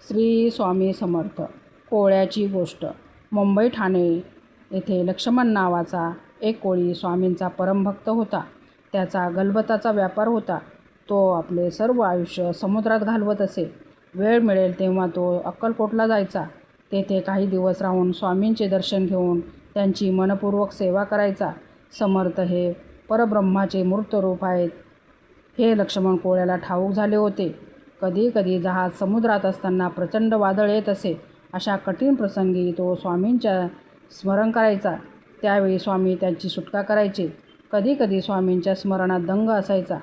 श्री स्वामी समर्थ. कोळ्याची गोष्ट. मुंबई ठाणे येथे लक्ष्मण नावाचा एक कोळी स्वामींचा परमभक्त होता. त्याचा गलबताचा व्यापार होता. तो आपले सर्व आयुष्य समुद्रात घालवत असे. वेळ मिळेल तेव्हा तो अक्कलकोटला जायचा. तेथे काही दिवस राहून स्वामींचे दर्शन घेऊन त्यांची मनपूर्वक सेवा करायचा. समर्थ हे परब्रह्माचे मूर्त रूप आहेत हे लक्ष्मण कोळ्याला ठाऊक झाले होते. कधी कधी जहाज समुद्रात असताना प्रचंड वादळ येत असे. अशा कठीण प्रसंगी तो स्वामींच्या स्मरण करायचा. त्यावेळी स्वामी त्यांची सुटका करायचे. कधी कधी स्वामींच्या स्मरणात दंग असायचा.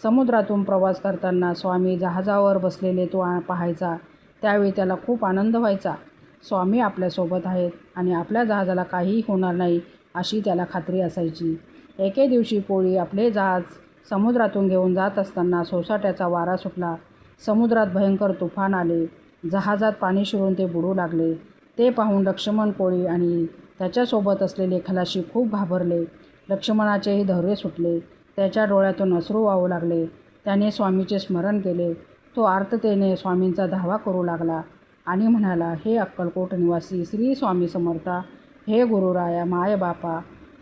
समुद्रातून प्रवास करताना स्वामी जहाजावर बसलेले तो पाहायचा. त्यावेळी त्याला खूप आनंद व्हायचा. स्वामी आपल्यासोबत आहेत आणि आपल्या जहाजाला काहीही होणार नाही अशी त्याला खात्री असायची. एके दिवशी कोळी आपले जहाज समुद्रातून घेऊन जात असताना सोसाट्याचा वारा सुटला. समुद्रात भयंकर तुफान आले. जहाजात पाणी शिरून ते बुडू लागले. ते पाहून लक्ष्मण कोळी आणि त्याच्यासोबत असलेले खलाशी खूप घाबरले. लक्ष्मणाचेही धैर्य सुटले. त्याच्या डोळ्यातून अश्रू वाहू लागले. त्याने स्वामीचे स्मरण केले. तो आर्ततेने स्वामींचा धावा करू लागला आणि म्हणाला, हे अक्कलकोट निवासी श्री स्वामी समर्था, हे गुरुराया, माय बापा,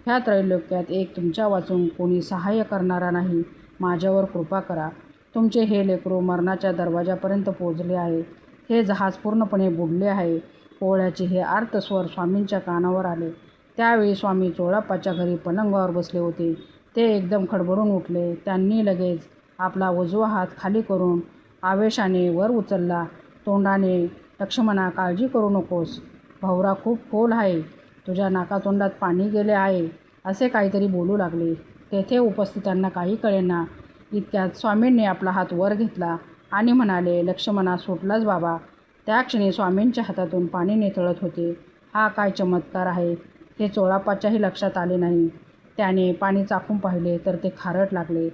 ह्या त्रैलोक्यात एक तुमच्या वाचून कोणी सहाय्य करणारा नाही. माझ्यावर कृपा करा. तुमचे हे लेकरू मरणाच्या दरवाजापर्यंत पोचले आहे. हे जहाज पूर्णपणे बुडले आहे. कोळ्याचे हे आर्तस्वर स्वामींच्या कानावर आले. त्यावेळी स्वामी चोळाप्पाच्या घरी पलंगावर बसले होते. ते एकदम खडबडून उठले. त्यांनी लगेच आपला उजवा हात खाली करून आवेशाने वर उचलला. तोंडाने, लक्ष्मणा, काळजी करू नकोस. भवरा खूप खोल आहे. तुझ्या नाकातोंडात पाणी गेले आहे, असे काहीतरी बोलू लागले. तेथे उपस्थितांना काही कळेना. इतक्यात स्वामींनी आपला हात वर घेतला आणि म्हणाले, लक्ष्मणा, सुटलाच बाबा. त्या क्षणी स्वामींच्या हातातून पाणी निथळत होते. हा काय चमत्कार आहे हे चोळाप्पाच्याही लक्षात आले नाही. त्याने पाणी चाखून पाहिले तर ते खारट लागले.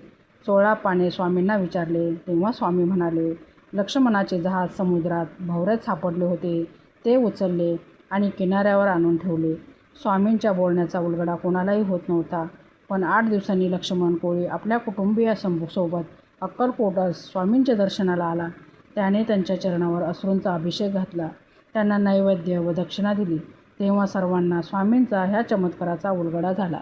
चोळाप्पाने स्वामींना विचारले. तेव्हा स्वामी म्हणाले, लक्ष्मणाचे जहाज समुद्रात भवऱ्यात सापडले होते. ते उचलले आणि किनाऱ्यावर आणून ठेवले. स्वामींच्या बोलण्याचा उलगडा कोणालाही होत नव्हता. पण 8 दिवसांनी लक्ष्मण कोळी आपल्या कुटुंबियांसोबत अक्कलकोटास स्वामींच्या दर्शनाला आला. त्याने त्यांच्या चरणावर अश्रूंचा अभिषेक घातला. त्यांना नैवेद्य व दक्षिणा दिली. तेव्हा सर्वांना स्वामींचा ह्या चमत्काराचा उलगडा झाला.